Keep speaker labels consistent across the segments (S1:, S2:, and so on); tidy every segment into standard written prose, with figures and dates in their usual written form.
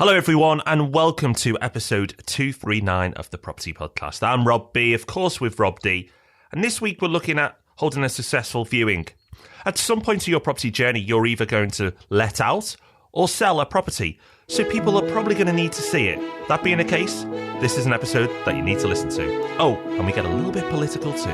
S1: Hello everyone and welcome to episode 239 of the Property Podcast. I'm Rob B, of course with Rob D, and this week we're looking at holding a successful viewing. At some point in your property journey, you're either going to let out or sell a property, so people are probably going to need to see it. That being the case, this is an episode that you need to listen to. Oh, and we get a little bit political too.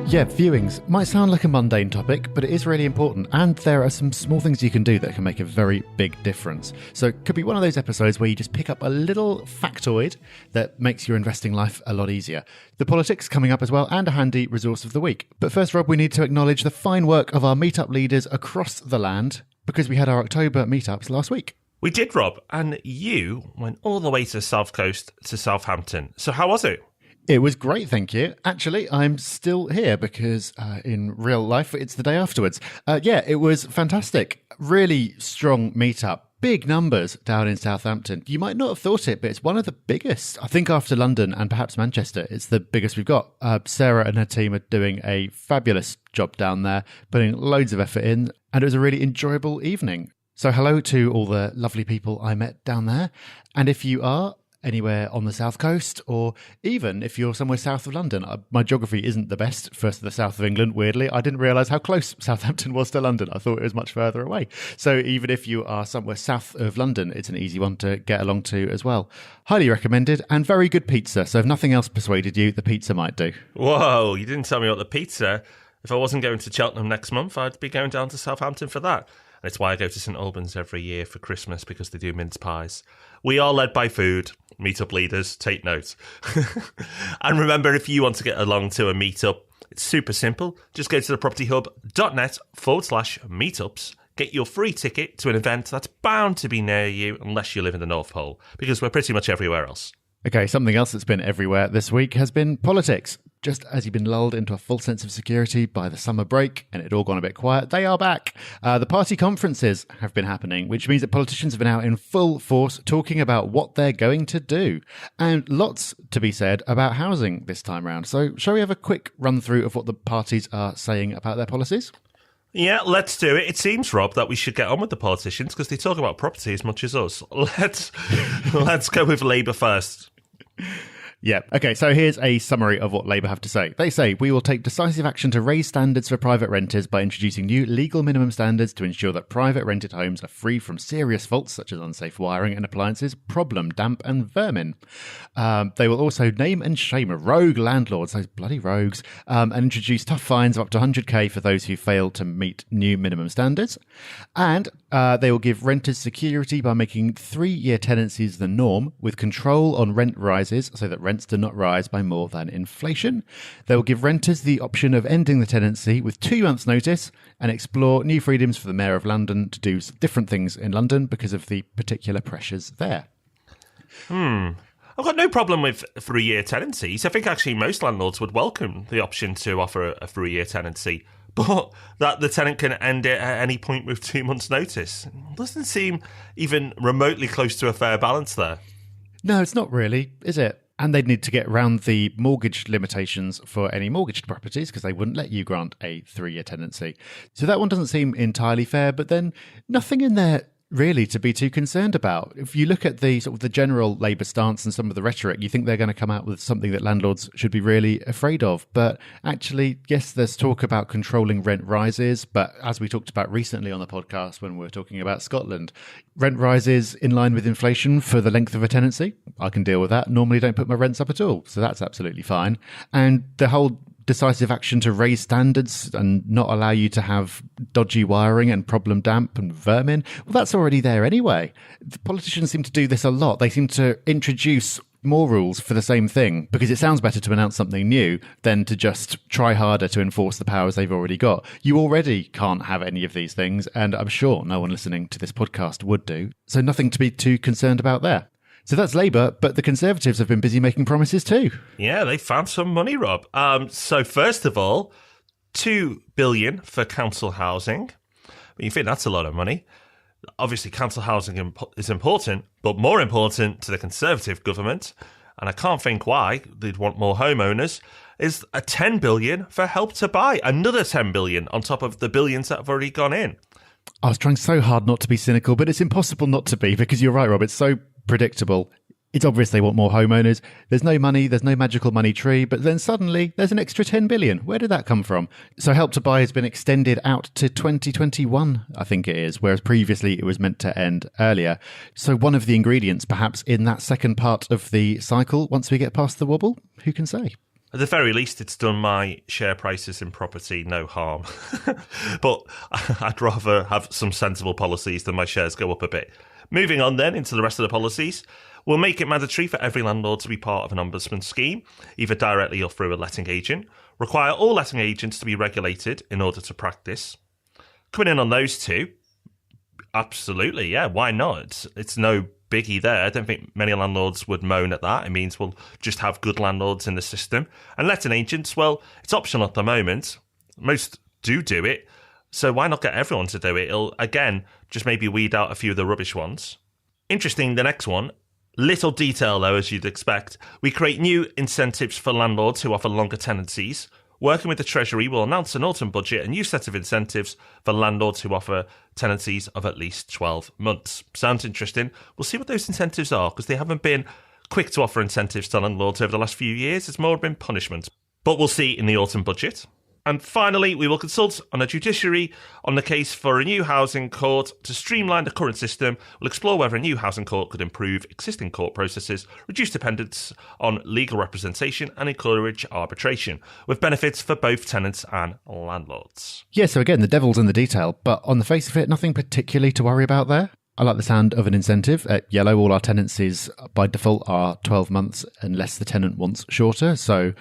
S2: Yeah, viewings might sound like a mundane topic, but it is really important, and there are some small things you can do that can make a very big difference. So it could be one of those episodes where you just pick up a little factoid that makes your investing life a lot easier. The politics coming up as well, and a handy resource of the week. But first, Rob, we need to acknowledge the fine work of our meetup leaders across the land, because we had our October meetups last week.
S1: We did, Rob, and you went all the way to the South Coast to Southampton. So how was it?
S2: It was great, thank you. Actually, I'm still here because in real life, it's the day afterwards. Yeah, it was fantastic. Really strong meetup. Big numbers down in Southampton. You might not have thought it, but it's one of the biggest. I think after London and perhaps Manchester, it's the biggest we've got. Sarah and her team are doing a fabulous job down there, putting loads of effort in, and it was a really enjoyable evening. So hello to all the lovely people I met down there. And if you are anywhere on the south coast, or even if you're somewhere south of London. My geography isn't the best for the south of England, weirdly. I didn't realise how close Southampton was to London. I thought it was much further away. So even if you are somewhere south of London, it's an easy one to get along to as well. Highly recommended, and very good pizza. So if nothing else persuaded you, the pizza might do.
S1: Whoa, you didn't tell me about the pizza. If I wasn't going to Cheltenham next month, I'd be going down to Southampton for that. And it's why I go to St Albans every year for Christmas, because they do mince pies. We are led by food. Meetup leaders, take note. And remember, if you want to get along to a meetup, it's super simple. Just go to thepropertyhub.net/meetups. Get your free ticket to an event that's bound to be near you, unless you live in the North Pole, because we're pretty much everywhere else.
S2: Okay, something else that's been everywhere this week has been politics. Just as you've been lulled into a full sense of security by the summer break and it had all gone a bit quiet, they are back. The party conferences have been happening, which means that politicians have been out in full force talking about what they're going to do. And lots to be said about housing this time round. So shall we have a quick run through of what the parties are saying about their policies?
S1: Yeah, let's do it. It seems, Rob, that we should get on with the politicians because they talk about property as much as us. Let's go with Labour first.
S2: Yeah. Okay, so here's a summary of what Labour have to say. They say, we will take decisive action to raise standards for private renters by introducing new legal minimum standards to ensure that private rented homes are free from serious faults such as unsafe wiring and appliances, problem damp and vermin. They will also name and shame rogue landlords, those bloody rogues, and introduce tough fines of up to 100k for those who fail to meet new minimum standards. And they will give renters security by making 3-year tenancies the norm, with control on rent rises so that rents do not rise by more than inflation. They will give renters the option of ending the tenancy with 2 months' notice and explore new freedoms for the Mayor of London to do different things in London because of the particular pressures there.
S1: I've got no problem with 3-year tenancies. I think actually most landlords would welcome the option to offer a 3-year tenancy, but that the tenant can end it at any point with 2 months' notice doesn't seem even remotely close to a fair balance there.
S2: No, it's not really, is it? And they'd need to get around the mortgage limitations for any mortgaged properties because they wouldn't let you grant a 3-year tenancy. So that one doesn't seem entirely fair, but then nothing in there really to be too concerned about. If you look at the sort of the general Labour stance and some of the rhetoric, you think they're going to come out with something that landlords should be really afraid of. But actually, yes, there's talk about controlling rent rises. But as we talked about recently on the podcast when we were talking about Scotland, rent rises in line with inflation for the length of a tenancy. I can deal with that. Normally don't put my rents up at all. So that's absolutely fine. And the whole decisive action to raise standards and not allow you to have dodgy wiring and problem damp and vermin, well, that's already there anyway. The politicians seem to do this a lot. They seem to introduce more rules for the same thing because it sounds better to announce something new than to just try harder to enforce the powers they've already got. You already can't have any of these things, and I'm sure no one listening to this podcast would do. So nothing to be too concerned about there. So that's Labour, but the Conservatives have been busy making promises too.
S1: Yeah, they found some money, Rob. So first of all, $2 billion for council housing. You think that's a lot of money. Obviously, council housing is important, but more important to the Conservative government and I can't think why they'd want more homeowners, is a 10 billion for Help to Buy, another 10 billion on top of the billions that have already gone in.
S2: I was trying so hard not to be cynical, but it's impossible not to be, because you're right, Rob. It's so predictable. It's obvious they want more homeowners. There's no money, there's no magical money tree, but then suddenly there's an extra 10 billion. Where did that come from? So Help to Buy has been extended out to 2021, I think it is, whereas previously it was meant to end earlier. So one of the ingredients, perhaps, in that second part of the cycle, once we get past the wobble, who can say?
S1: At the very least, it's done my share prices in property no harm. But I'd rather have some sensible policies than my shares go up a bit. Moving on then into the rest of the policies. We'll make it mandatory for every landlord to be part of an ombudsman scheme, either directly or through a letting agent. Require all letting agents to be regulated in order to practice. Coming in on those two, absolutely, yeah, why not? It's no biggie there. I don't think many landlords would moan at that. It means we'll just have good landlords in the system. And letting agents, well, it's optional at the moment. Most do it. So why not get everyone to do it? It'll, again, just maybe weed out a few of the rubbish ones. Interesting, the next one. Little detail, though, as you'd expect. We create new incentives for landlords who offer longer tenancies. Working with the Treasury, we'll announce an autumn budget, a new set of incentives for landlords who offer tenancies of at least 12 months. Sounds interesting. We'll see what those incentives are, because they haven't been quick to offer incentives to landlords over the last few years. It's more been punishment. But we'll see in the autumn budget. And finally, we will consult on a judiciary on the case for a new housing court to streamline the current system. We'll explore whether a new housing court could improve existing court processes, reduce dependence on legal representation, and encourage arbitration, with benefits for both tenants and landlords.
S2: Yeah, so again, the devil's in the detail, but on the face of it, nothing particularly to worry about there. I like the sound of an incentive. At Yellow, all our tenancies by default are 12 months unless the tenant wants shorter. So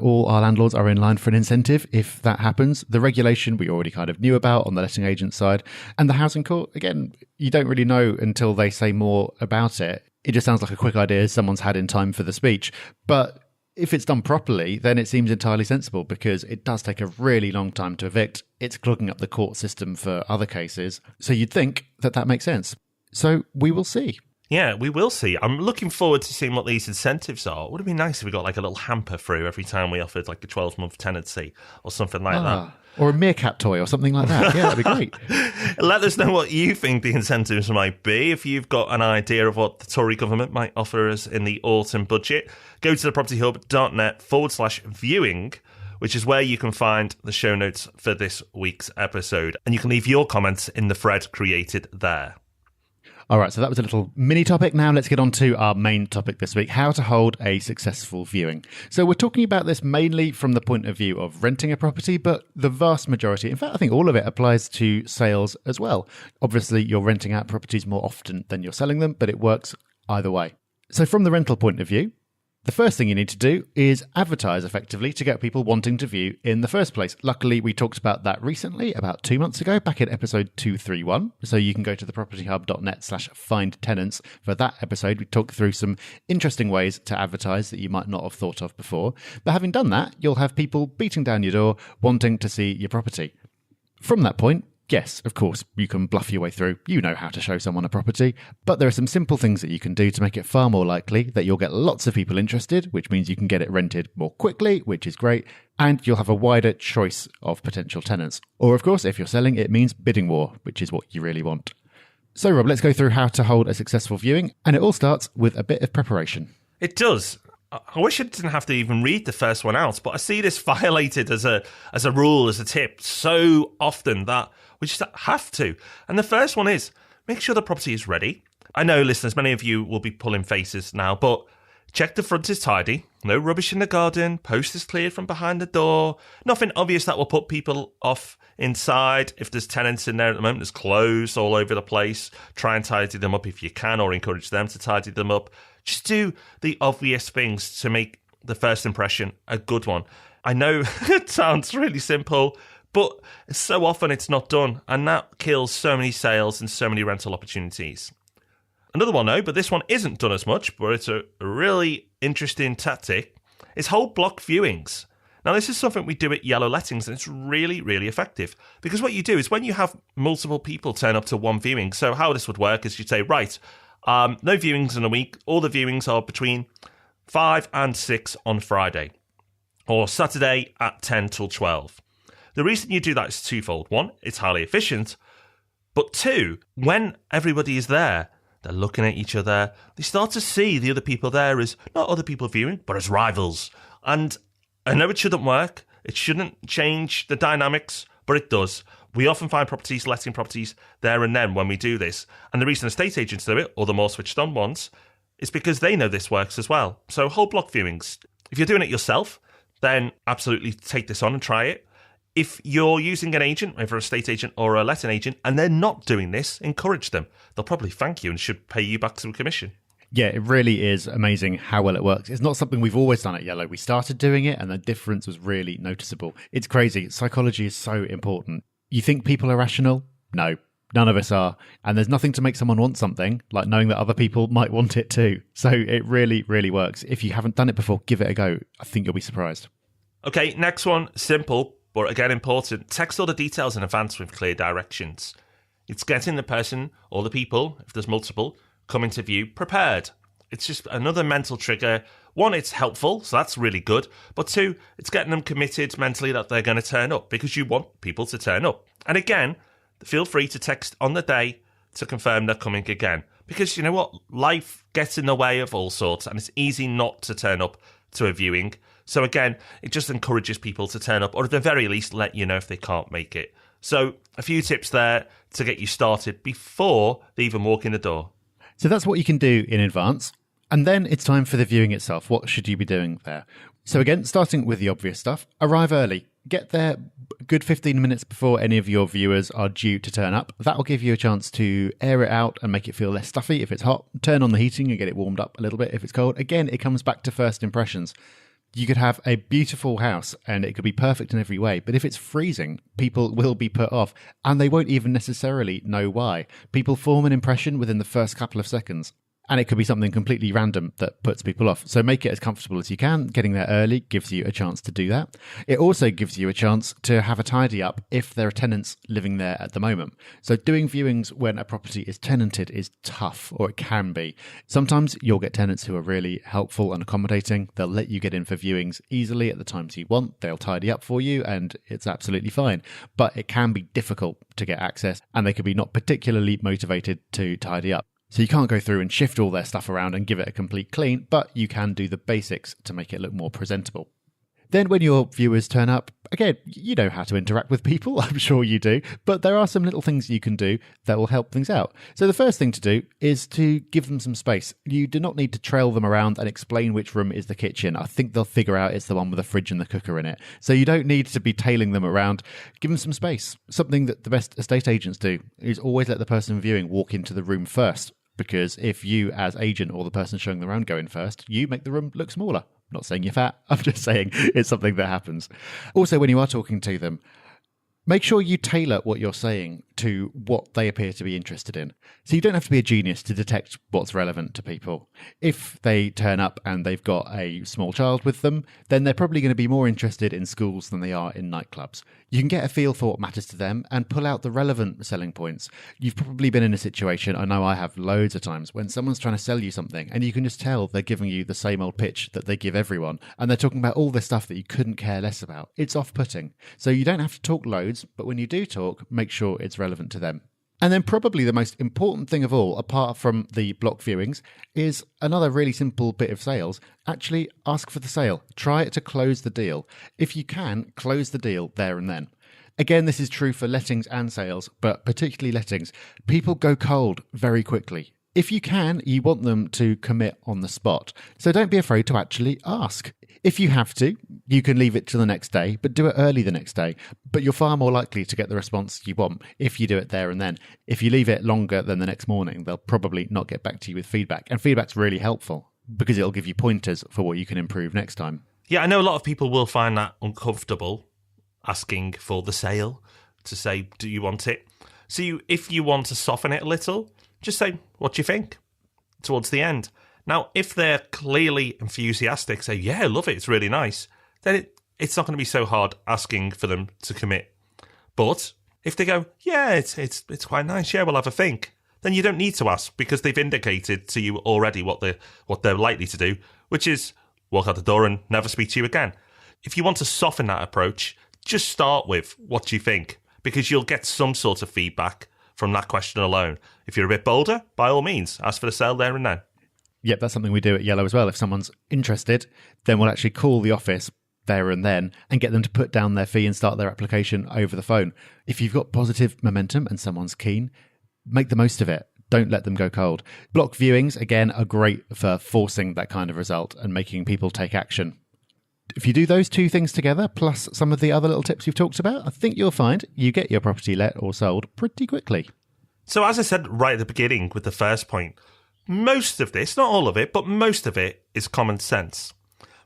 S2: all our landlords are in line for an incentive if that happens. The regulation we already kind of knew about on the letting agent side. And the housing court, again, you don't really know until they say more about it. It just sounds like a quick idea someone's had in time for the speech. But if it's done properly, then it seems entirely sensible, because it does take a really long time to evict. It's clogging up the court system for other cases. So you'd think that makes sense. So we will see.
S1: Yeah, we will see. I'm looking forward to seeing what these incentives are. Would it be nice if we got like a little hamper through every time we offered like a 12-month tenancy or something like that?
S2: Or a meerkat toy or something like that. Yeah, that'd be great.
S1: Let us know what you think the incentives might be. If you've got an idea of what the Tory government might offer us in the autumn budget, go to thepropertyhub.net/viewing, which is where you can find the show notes for this week's episode. And you can leave your comments in the thread created there.
S2: All right, so that was a little mini topic. Now let's get on to our main topic this week, how to hold a successful viewing. So we're talking about this mainly from the point of view of renting a property, but the vast majority, in fact, I think all of it applies to sales as well. Obviously, you're renting out properties more often than you're selling them, but it works either way. So from the rental point of view, the first thing you need to do is advertise effectively to get people wanting to view in the first place. Luckily, we talked about that recently, about 2 months ago, back in episode 231. So you can go to thepropertyhub.net/find-tenants for that episode. We talked through some interesting ways to advertise that you might not have thought of before. But having done that, you'll have people beating down your door wanting to see your property. From that point, yes, of course, you can bluff your way through. You know how to show someone a property. But there are some simple things that you can do to make it far more likely that you'll get lots of people interested, which means you can get it rented more quickly, which is great. And you'll have a wider choice of potential tenants. Or, of course, if you're selling, it means bidding war, which is what you really want. So, Rob, let's go through how to hold a successful viewing. And it all starts with a bit of preparation.
S1: It does. I wish I didn't have to even read the first one out, but I see this violated as a rule, as a tip, so often that we just have to. And the first one is, make sure the property is ready. I know, listeners, many of you will be pulling faces now, but check the front is tidy, no rubbish in the garden, posters cleared from behind the door, nothing obvious that will put people off inside. If there's tenants in there at the moment, there's clothes all over the place. Try and tidy them up if you can, or encourage them to tidy them up. Just do the obvious things to make the first impression a good one. I know it sounds really simple, but so often it's not done, and that kills so many sales and so many rental opportunities. Another one, though, but this one isn't done as much, but it's a really interesting tactic, is hold block viewings. Now, this is something we do at Yellow Lettings, and it's really, really effective. Because what you do is when you have multiple people turn up to one viewing, so how this would work is you'd say, right, no viewings in a week. All the viewings are between 5 and 6 on Friday, or Saturday at 10 till 12. The reason you do that is twofold. One, it's highly efficient, but two, when everybody is there, they're looking at each other, they start to see the other people there as not other people viewing, but as rivals. And I know it shouldn't work, it shouldn't change the dynamics, but it does. We often find properties, letting properties there and then when we do this. And the reason estate agents do it, or the more switched on ones, is because they know this works as well. So whole block viewings. If you're doing it yourself, then absolutely take this on and try it. If you're using an agent, either a estate agent or a letting agent, and they're not doing this, encourage them. They'll probably thank you and should pay you back some commission.
S2: Yeah, it really is amazing how well it works. It's not something we've always done at Yellow. We started doing it and the difference was really noticeable. It's crazy. Psychology is so important. You think people are rational? No, none of us are. And there's nothing to make someone want something like knowing that other people might want it too. So it really, really works. If you haven't done it before, give it a go. I think you'll be surprised.
S1: Okay, next one, simple, but again important. Text all the details in advance with clear directions. It's getting the person or the people, if there's multiple, coming to view prepared. It's just another mental trigger. One, it's helpful, so that's really good. But two, it's getting them committed mentally that they're going to turn up because you want people to turn up. And again, feel free to text on the day to confirm they're coming again. Because you know what? Life gets in the way of all sorts and it's easy not to turn up to a viewing. So again, it just encourages people to turn up or at the very least let you know if they can't make it. So a few tips there to get you started before they even walk in the door.
S2: So that's what you can do in advance. And then it's time for the viewing itself. What should you be doing there? So again, starting with the obvious stuff, arrive early. Get there a good 15 minutes before any of your viewers are due to turn up. That will give you a chance to air it out and make it feel less stuffy if it's hot. Turn on the heating and get it warmed up a little bit if it's cold. Again, it comes back to first impressions. You could have a beautiful house and it could be perfect in every way, but if it's freezing, people will be put off and they won't even necessarily know why. People form an impression within the first couple of seconds. And it could be something completely random that puts people off. So make it as comfortable as you can. Getting there early gives you a chance to do that. It also gives you a chance to have a tidy up if there are tenants living there at the moment. So doing viewings when a property is tenanted is tough, or it can be. Sometimes you'll get tenants who are really helpful and accommodating. They'll let you get in for viewings easily at the times you want. They'll tidy up for you and it's absolutely fine. But it can be difficult to get access and they could be not particularly motivated to tidy up. So you can't go through and shift all their stuff around and give it a complete clean, but you can do the basics to make it look more presentable. Then when your viewers turn up, again, you know how to interact with people, I'm sure you do, but there are some little things you can do that will help things out. So the first thing to do is to give them some space. You do not need to trail them around and explain which room is the kitchen. I think they'll figure out it's the one with the fridge and the cooker in it. So you don't need to be tailing them around. Give them some space. Something that the best estate agents do is always let the person viewing walk into the room first. Because if you, as agent or the person showing the round, go in first, you make the room look smaller. I'm not saying you're fat, I'm just saying it's something that happens. Also, when you are talking to them, make sure you tailor what you're saying to what they appear to be interested in. So you don't have to be a genius to detect what's relevant to people. If they turn up and they've got a small child with them, then they're probably going to be more interested in schools than they are in nightclubs. You can get a feel for what matters to them and pull out the relevant selling points. You've probably been in a situation, I know I have loads of times, when someone's trying to sell you something and you can just tell they're giving you the same old pitch that they give everyone and they're talking about all this stuff that you couldn't care less about. It's off-putting. So you don't have to talk loads, but when you do talk, make sure it's relevant to them. And then probably the most important thing of all, apart from the block viewings, is another really simple bit of sales. Actually, ask for the sale. Try to close the deal. If you can, close the deal there and then. Again, this is true for lettings and sales, but particularly lettings. People go cold very quickly. If you can, you want them to commit on the spot. So don't be afraid to actually ask. If you have to, you can leave it till the next day, but do it early the next day. But you're far more likely to get the response you want if you do it there and then. If you leave it longer than the next morning, they'll probably not get back to you with feedback. And feedback's really helpful because it'll give you pointers for what you can improve next time.
S1: Yeah, I know a lot of people will find that uncomfortable asking for the sale to say, do you want it? So if you want to soften it a little, just say, what do you think? Towards the end. Now, if they're clearly enthusiastic, say, yeah, I love it, it's really nice, then it's not going to be so hard asking for them to commit. But if they go, yeah, it's quite nice, yeah, we'll have a think, then you don't need to ask because they've indicated to you already what they're likely to do, which is walk out the door and never speak to you again. If you want to soften that approach, just start with what you think, because you'll get some sort of feedback from that question alone. If you're a bit bolder, by all means, ask for the sale there and then.
S2: Yep, that's something we do at Yellow as well. If someone's interested, then we'll actually call the office there and then and get them to put down their fee and start their application over the phone. If you've got positive momentum and someone's keen, make the most of it. Don't let them go cold. Block viewings, again, are great for forcing that kind of result and making people take action. If you do those two things together, plus some of the other little tips we've talked about, I think you'll find you get your property let or sold pretty quickly.
S1: So as I said right at the beginning with the first point, most of this, not all of it, but most of it is common sense.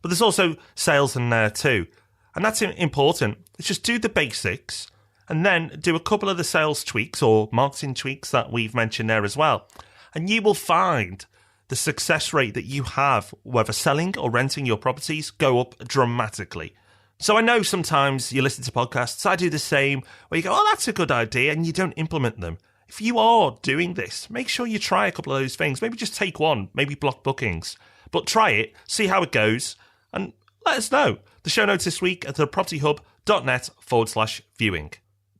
S1: But there's also sales in there too. And that's important. It's just do the basics and then do a couple of the sales tweaks or marketing tweaks that we've mentioned there as well. And you will find the success rate that you have, whether selling or renting your properties, go up dramatically. So I know sometimes you listen to podcasts, I do the same, where you go, oh, that's a good idea, and you don't implement them. If you are doing this, make sure you try a couple of those things. Maybe just take one, maybe block bookings. But try it, see how it goes, and let us know. The show notes this week at thepropertyhub.net/viewing.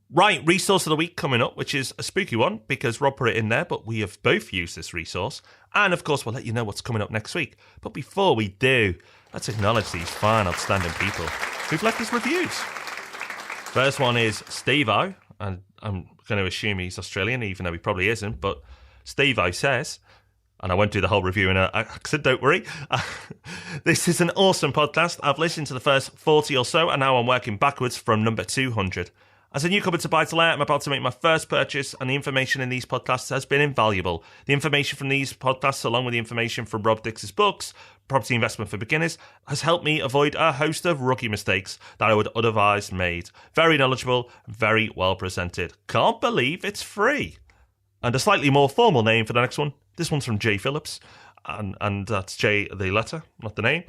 S1: Right, resource of the week coming up, which is a spooky one because Rob put it in there, but we have both used this resource. And of course, we'll let you know what's coming up next week. But before we do, let's acknowledge these fine, outstanding people who've left us reviews. First one is Steve-O, and I'm going to assume he's Australian, even though he probably isn't. But Steve-O says, and I won't do the whole review in an accent, don't worry. This is an awesome podcast. I've listened to the first 40 or so, and now I'm working backwards from number 200. As a newcomer to buy-to-let, I'm about to make my first purchase, and the information in these podcasts has been invaluable. The information from these podcasts, along with the information from Rob Dix's books, Property Investment for Beginners, has helped me avoid a host of rookie mistakes that I would otherwise made. Very knowledgeable, very well presented. Can't believe it's free. And a slightly more formal name for the next one. This one's from Jay Phillips, and that's Jay the letter, not the name.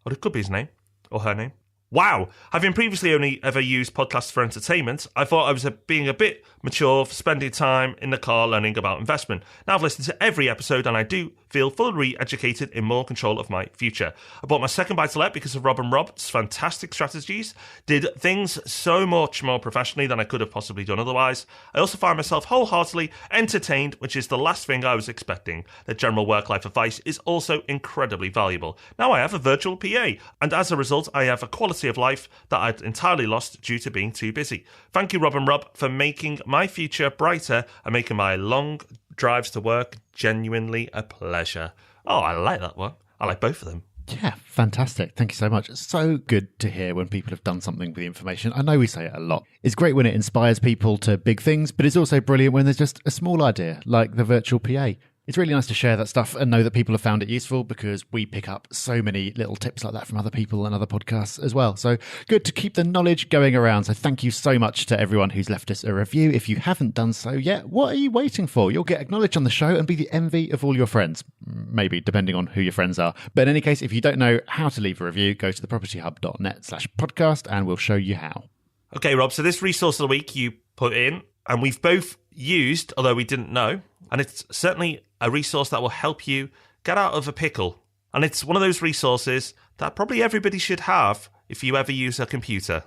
S1: Or it could be his name, or her name. Wow, having previously only ever used podcasts for entertainment, I thought I was being a bit mature for spending time in the car learning about investment. Now I've listened to every episode and I do feel fully re-educated in more control of my future. I bought my second buy-to-let because of Rob and Rob's fantastic strategies, did things so much more professionally than I could have possibly done otherwise. I also find myself wholeheartedly entertained, which is the last thing I was expecting. Their general work-life advice is also incredibly valuable. Now I have a virtual PA, and as a result I have a quality of life that I'd entirely lost due to being too busy. Thank you, Rob and Rob, for making my future brighter and making my long drives to work genuinely a pleasure. Oh, I like that one. I like both of them.
S2: Yeah, fantastic. Thank you so much. It's so good to hear when people have done something with the information. I know we say it a lot. It's great when it inspires people to big things, but it's also brilliant when there's just a small idea, like the virtual PA. It's really nice to share that stuff and know that people have found it useful because we pick up so many little tips like that from other people and other podcasts as well. So good to keep the knowledge going around. So thank you so much to everyone who's left us a review. If you haven't done so yet, what are you waiting for? You'll get acknowledged on the show and be the envy of all your friends. Maybe, depending on who your friends are. But in any case, if you don't know how to leave a review, go to thepropertyhub.net/podcast and we'll show you how.
S1: Okay, Rob, so this resource of the week you put in, and we've both used, although we didn't know, and it's certainly a resource that will help you get out of a pickle. And it's one of those resources that probably everybody should have if you ever use a computer.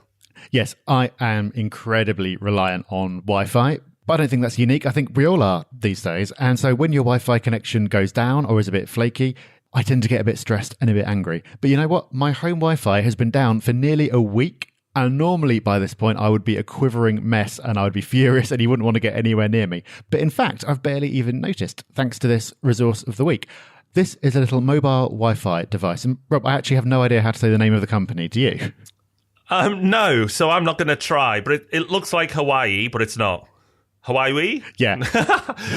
S2: Yes, I am incredibly reliant on Wi-Fi, but I don't think that's unique. I think we all are these days. And so when your Wi-Fi connection goes down or is a bit flaky, I tend to get a bit stressed and a bit angry. But you know what? My home Wi-Fi has been down for nearly a week. And normally by this point, I would be a quivering mess and I would be furious and you wouldn't want to get anywhere near me. But in fact, I've barely even noticed, thanks to this resource of the week. This is a little mobile Wi-Fi device. And Rob, I actually have no idea how to say the name of the company. Do you?
S1: No, so I'm not going to try. But it looks like Hawaii, but it's not. Hawaii?
S2: Yeah.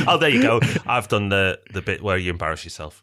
S1: Oh, there you go. I've done the bit where you embarrass yourself.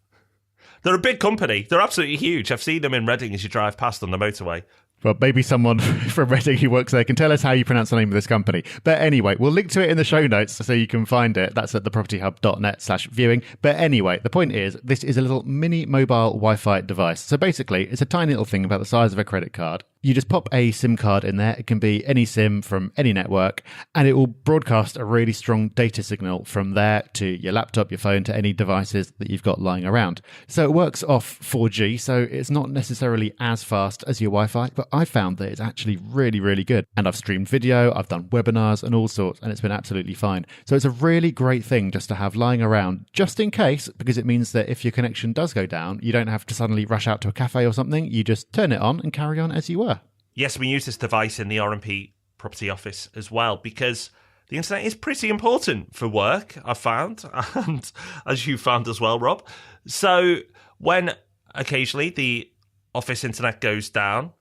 S1: They're a big company. They're absolutely huge. I've seen them in Reading as you drive past on the motorway.
S2: Well, maybe someone from Reading who works there can tell us how you pronounce the name of this company. But anyway, we'll link to it in the show notes so you can find it. That's at thepropertyhub.net/viewing. But anyway, the point is, this is a little mini mobile Wi-Fi device. So basically, it's a tiny little thing about the size of a credit card. You just pop a SIM card in there. It can be any SIM from any network, and it will broadcast a really strong data signal from there to your laptop, your phone, to any devices that you've got lying around. So it works off 4G, so it's not necessarily as fast as your Wi-Fi, but I found that it's actually really, really good. And I've streamed video, I've done webinars and all sorts, and it's been absolutely fine. So it's a really great thing just to have lying around, just in case, because it means that if your connection does go down, you don't have to suddenly rush out to a cafe or something. You just turn it on and carry on as you were.
S1: Yes, we use this device in the R&P property office as well because the internet is pretty important for work, I've found, and as you found as well, Rob. So when occasionally the office internet goes down,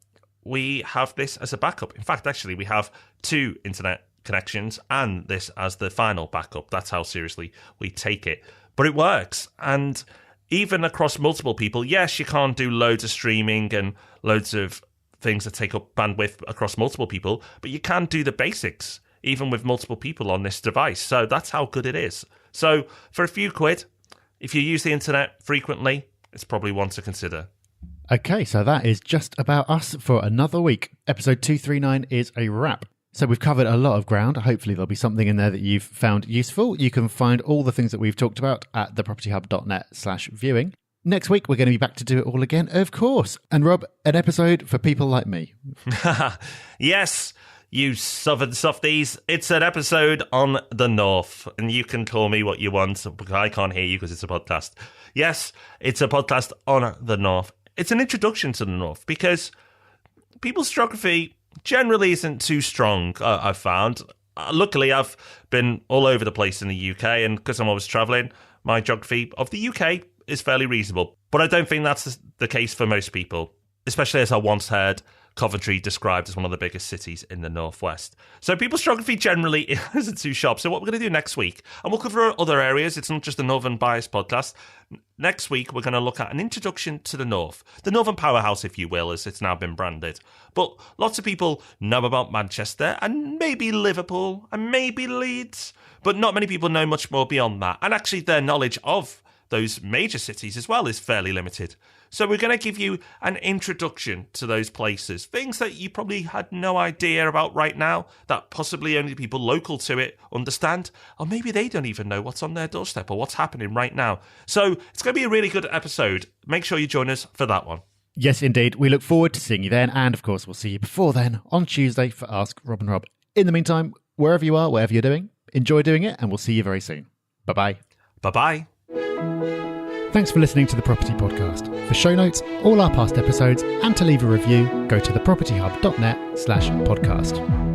S1: we have this as a backup. In fact, actually, we have 2 internet connections and this as the final backup. That's how seriously we take it. But it works. And even across multiple people, yes, you can't do loads of streaming and loads of things that take up bandwidth across multiple people, but you can do the basics even with multiple people on this device. So that's how good it is. So for a few quid, if you use the internet frequently, it's probably one to consider.
S2: Okay, so that is just about us for another week. Episode 239 is a wrap. So we've covered a lot of ground. Hopefully there'll be something in there that you've found useful. You can find all the things that we've talked about at thepropertyhub.net/viewing. Next week, we're going to be back to do it all again, of course. And Rob, an episode for people like me.
S1: Yes, you southern softies. It's an episode on the North. And you can call me what you want. I can't hear you because it's a podcast. Yes, it's a podcast on the North. It's an introduction to the North because people's geography generally isn't too strong, I've found. Luckily, I've been all over the place in the UK. And because I'm always travelling, my geography of the UK is fairly reasonable. But I don't think that's the case for most people, especially as I once heard Coventry described as one of the biggest cities in the Northwest. So people's geography generally isn't too sharp. So what we're going to do next week, and we'll cover other areas, it's not just a Northern Bias podcast. Next week, we're going to look at an introduction to the North, the Northern Powerhouse, if you will, as it's now been branded. But lots of people know about Manchester and maybe Liverpool and maybe Leeds, but not many people know much more beyond that. And actually their knowledge of those major cities as well is fairly limited. So we're going to give you an introduction to those places, things that you probably had no idea about right now, that possibly only people local to it understand, or maybe they don't even know what's on their doorstep or what's happening right now. So it's going to be a really good episode. Make sure you join us for that one.
S2: Yes, indeed. We look forward to seeing you then. And of course, we'll see you before then on Tuesday for Ask Rob and Rob. In the meantime, wherever you are, whatever you're doing, enjoy doing it, and we'll see you very soon. Bye-bye.
S1: Bye-bye.
S2: Thanks for listening to The Property Podcast. For show notes, all our past episodes, and to leave a review, go to thepropertyhub.net/podcast.